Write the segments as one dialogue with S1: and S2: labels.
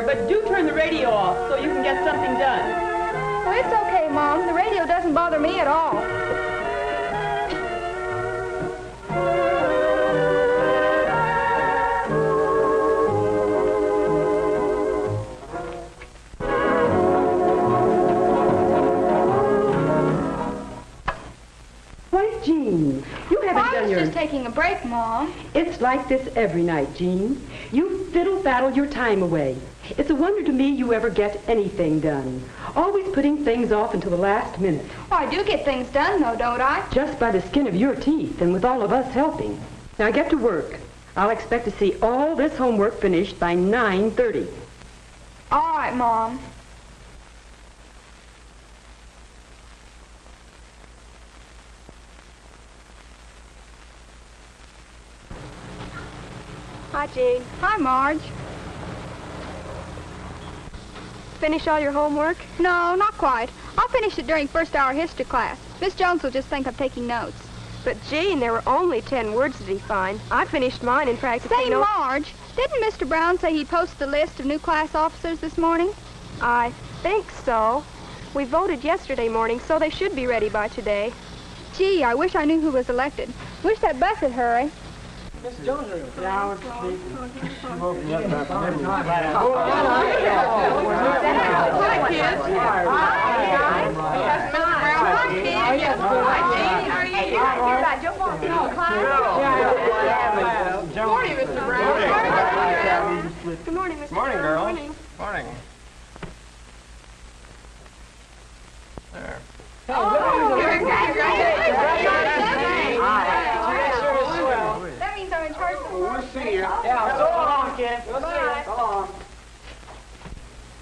S1: But do turn the radio off so you can get something done.
S2: Well, it's okay, Mom. The radio doesn't bother me at all.
S3: Why, Jean, you haven't done your...
S2: I was just taking a break, Mom.
S3: It's like this every night, Jean. You fiddle-faddle your time away. It's a wonder to me you ever get anything done. Always putting things off until the last minute.
S2: Oh, I do get things done, though, don't I?
S3: Just by the skin of your teeth and with all of us helping. Now get to work. I'll expect to see all this homework finished by 9:30.
S2: All right, Mom.
S4: Hi, Jean.
S2: Hi, Marge.
S4: Finish all your homework?
S2: No, not quite. I'll finish it during first hour history class. Miss Jones will just think I'm taking notes.
S4: But, Jean, there were only 10 words to define. I finished mine in practically
S2: Say, Marge, didn't Mr. Brown say he'd post the list of new class officers this morning?
S4: I think so. We voted yesterday morning, so they should be ready by today.
S2: Gee, I wish I knew who was elected. Wish that bus would hurry.
S5: Miss Jones, yeah, I
S4: Good morning, Mr.
S5: Morning,
S4: Brown.
S5: girls.
S4: Morning.
S5: Morning. There.
S2: That means I'm in charge.
S5: We'll see you. Yeah, so long, kid. We'll see you. So long.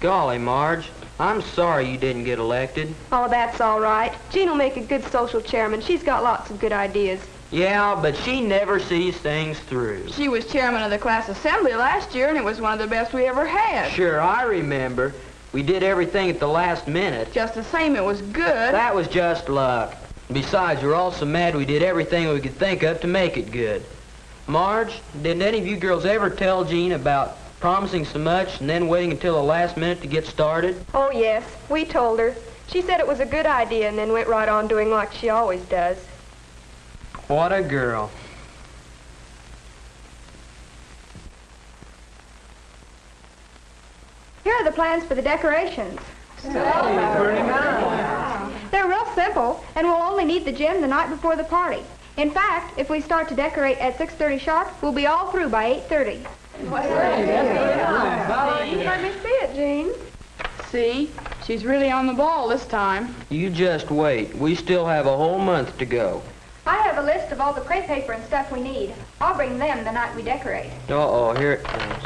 S6: Golly, Marge, I'm sorry you didn't get elected.
S4: Oh, that's all right. Jean will make a good social chairman. She's got lots of good ideas.
S6: Yeah, but she never sees things through.
S1: She was chairman of the class assembly last year, and it was one of the best we ever had.
S6: Sure, I remember. We did everything at the last minute.
S1: Just the same, it was good.
S6: That was just luck. Besides, we're all so mad we did everything we could think of to make it good. Marge, didn't any of you girls ever tell Jean about promising so much and then waiting until the last minute to get started?
S4: Oh, yes. We told her. She said it was a good idea and then went right on doing like she always does.
S6: What a girl.
S2: Here are the plans for the decorations. They're real simple, and we'll only need the gym the night before the party. In fact, if we start to decorate at 6:30 sharp, we'll be all through by 8:30.
S4: Let me see it, Jean.
S1: See? She's really on the ball this time.
S6: You just wait. We still have a whole month to go.
S2: I have a list of all the crepe paper and stuff we need. I'll bring them the night we decorate.
S6: Uh-oh, here it comes.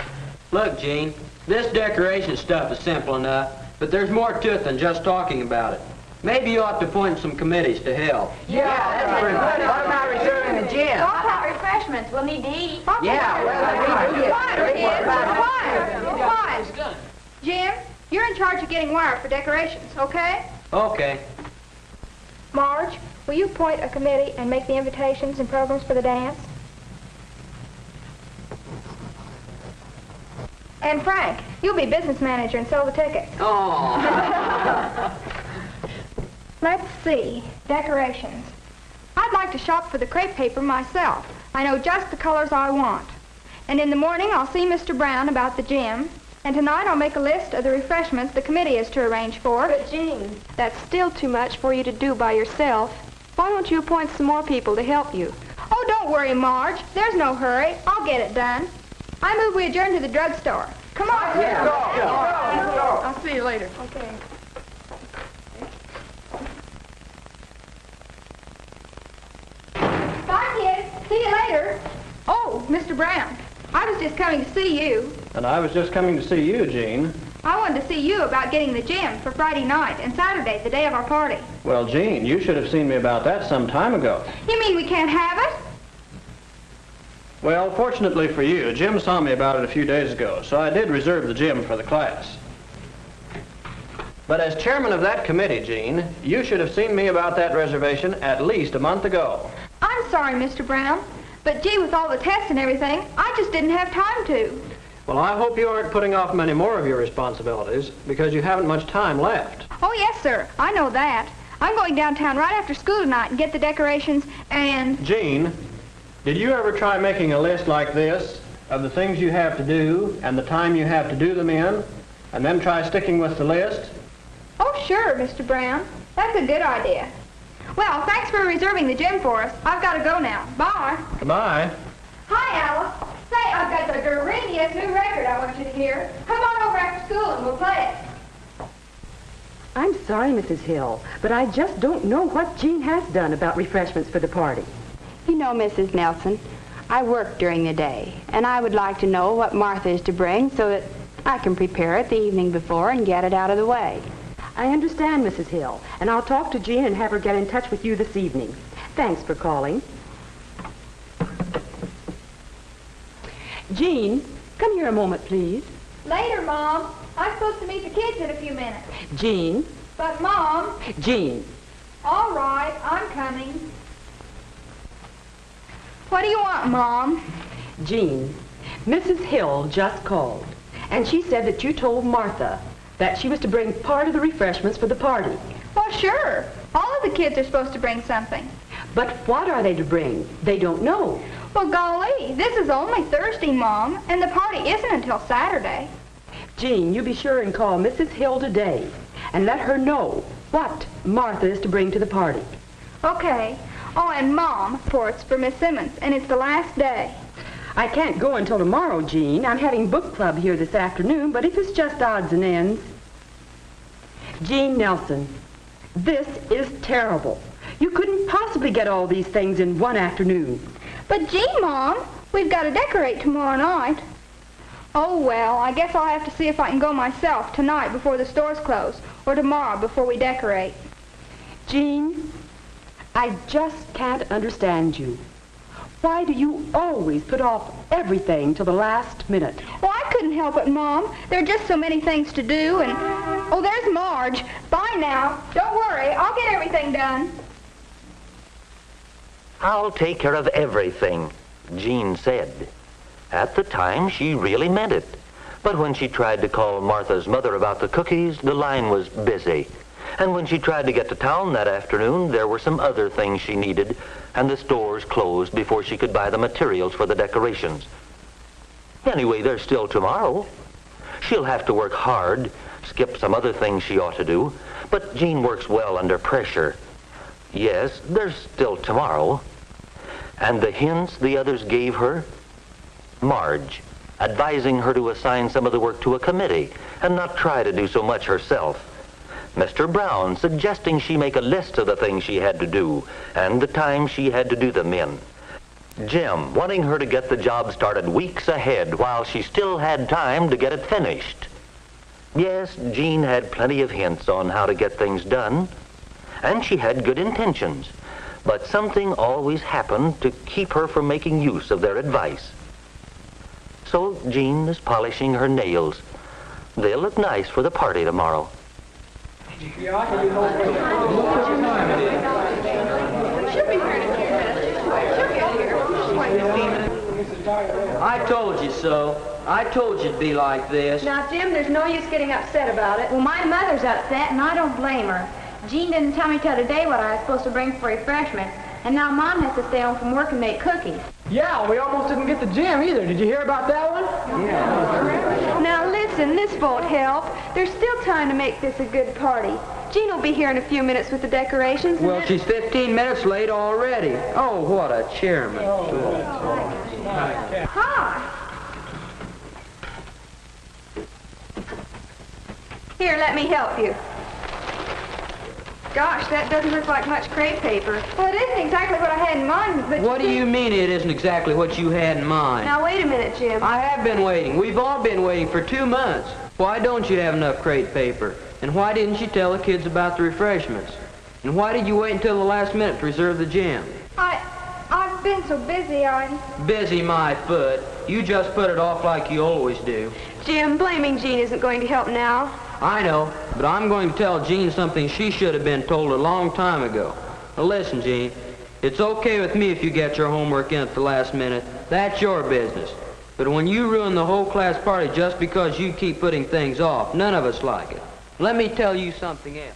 S6: Look, Jean, this decoration stuff is simple enough, but there's more to it than just talking about it. Maybe you ought to appoint some committees to help.
S5: Yeah, that's pretty good. What about reserving the gym?
S2: What about refreshments? We'll need to eat.
S5: Yeah,
S2: Quiet. Jim, you're in charge of getting wire for decorations, okay?
S6: Okay.
S2: Marge, will you appoint a committee and make the invitations and programs for the dance? And Frank, you'll be business manager and sell the tickets.
S6: Oh.
S2: Let's see. Decorations. I'd like to shop for the crepe paper myself. I know just the colors I want. And in the morning, I'll see Mr. Brown about the gym. And tonight I'll make a list of the refreshments the committee is to arrange for.
S4: But, Jean, that's still too much for you to do by yourself. Why don't you appoint some more people to help you?
S2: Oh, don't worry, Marge. There's no hurry. I'll get it done. I move we adjourn to the drugstore. Come on.
S5: I'll see you later.
S4: Okay.
S2: Bye, kids. See you later. Oh, Mr. Brown, I was just coming to see you.
S7: And I was just coming to see you, Jean.
S2: I wanted to see you about getting the gym for Friday night and Saturday, the day of our party.
S7: Well, Jean, you should have seen me about that some time ago.
S2: You mean we can't have it?
S7: Well, fortunately for you, Jim saw me about it a few days ago, so I did reserve the gym for the class. But as chairman of that committee, Jean, you should have seen me about that reservation at least a month ago.
S2: I'm sorry, Mr. Brown, but gee, with all the tests and everything, I just didn't have time to.
S7: Well, I hope you aren't putting off many more of your responsibilities, because you haven't much time left.
S2: Oh, yes, sir. I know that. I'm going downtown right after school tonight and get the decorations and...
S7: Jean, did you ever try making a list like this of the things you have to do and the time you have to do them in, and then try sticking with the list?
S2: Oh, sure, Mr. Brown. That's a good idea. Well, thanks for reserving the gym for us. I've got to go now. Bye.
S7: Goodbye.
S2: Hi, Alice. Say, I've got the greatest new record I want you to hear. Come on over after school and we'll play it.
S3: I'm sorry, Mrs. Hill, but I just don't know what Jean has done about refreshments for the party.
S8: You know, Mrs. Nelson, I work during the day, and I would like to know what Martha is to bring so that I can prepare it the evening before and get it out of the way.
S3: I understand, Mrs. Hill, and I'll talk to Jean and have her get in touch with you this evening. Thanks for calling. Jean, come here a moment, please.
S2: Later, Mom. I'm supposed to meet the kids in a few minutes.
S3: Jean.
S2: But, Mom...
S3: Jean.
S2: All right, I'm coming. What do you want, Mom?
S3: Jean, Mrs. Hill just called, and she said that you told Martha that she was to bring part of the refreshments for the party.
S2: Well, sure. All of the kids are supposed to bring something.
S3: But what are they to bring? They don't know.
S2: Well, golly, this is only Thursday, Mom, and the party isn't until Saturday.
S3: Jean, you be sure and call Mrs. Hill today and let her know what Martha is to bring to the party.
S2: Okay. Oh, and Mom reports for Miss Simmons, and it's the last day.
S3: I can't go until tomorrow, Jean. I'm having book club here this afternoon, but if it's just odds and ends... Jean Nelson, this is terrible. You couldn't possibly get all these things in one afternoon.
S2: But gee, Mom, we've got to decorate tomorrow night. Oh, well, I guess I'll have to see if I can go myself tonight before the stores close, or tomorrow before we decorate.
S3: Jean, I just can't understand you. Why do you always put off everything till the last minute?
S2: Well, I couldn't help it, Mom. There are just so many things to do, and... Oh, there's Marge. Bye now. Don't worry, I'll get everything done.
S9: I'll take care of everything, Jean said. At the time, she really meant it. But when she tried to call Martha's mother about the cookies, the line was busy. And when she tried to get to town that afternoon, there were some other things she needed, and the stores closed before she could buy the materials for the decorations. Anyway, there's still tomorrow. She'll have to work hard, skip some other things she ought to do, but Jean works well under pressure. Yes, there's still tomorrow. And the hints the others gave her? Marge, advising her to assign some of the work to a committee and not try to do so much herself. Mr. Brown suggesting she make a list of the things she had to do and the time she had to do them in. Jim wanting her to get the job started weeks ahead while she still had time to get it finished. Yes, Jean had plenty of hints on how to get things done, and she had good intentions, but something always happened to keep her from making use of their advice. So Jean is polishing her nails. They'll look nice for the party tomorrow.
S6: I told you so. I told you it'd be like this.
S4: Now, Jim, there's no use getting upset about it.
S2: Well, my mother's upset, and I don't blame her. Jean didn't tell me till today what I was supposed to bring for refreshments, and now Mom has to stay home from work and make cookies.
S5: Yeah, we almost didn't get the gym either. Did you hear about that one?
S2: Now, listen.
S4: Listen, this won't help. There's still time to make this a good party. Jean will be here in a few minutes with the decorations.
S6: Well, she's 15 minutes late already. Oh, what a chairman.
S4: Hi. Here, let me help you. Gosh, that doesn't look like much crepe paper.
S2: Well, it isn't exactly what I had in mind, but
S6: What do you mean it isn't exactly what you had in mind?
S4: Now, wait a minute, Jim.
S6: I have been waiting. We've all been waiting for 2 months. Why don't you have enough crepe paper? And why didn't you tell the kids about the refreshments? And why did you wait until the last minute to reserve the jam?
S2: I've been so busy,
S6: Busy my foot. You just put it off like you always do.
S4: Jim, blaming Jean isn't going to help now.
S6: I know, but I'm going to tell Jean something she should have been told a long time ago. Now listen, Jean, it's okay with me if you get your homework in at the last minute. That's your business. But when you ruin the whole class party just because you keep putting things off, none of us like it. Let me tell you something else.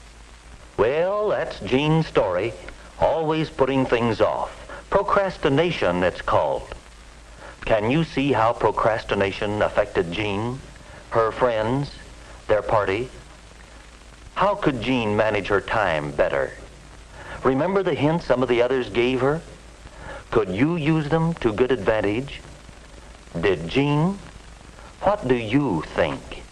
S9: Well, that's Jean's story. Always putting things off. Procrastination, it's called. Can you see how procrastination affected Jean, her friends, their party? How could Jean manage her time better? Remember the hints some of the others gave her? Could you use them to good advantage? Did Jean? What do you think?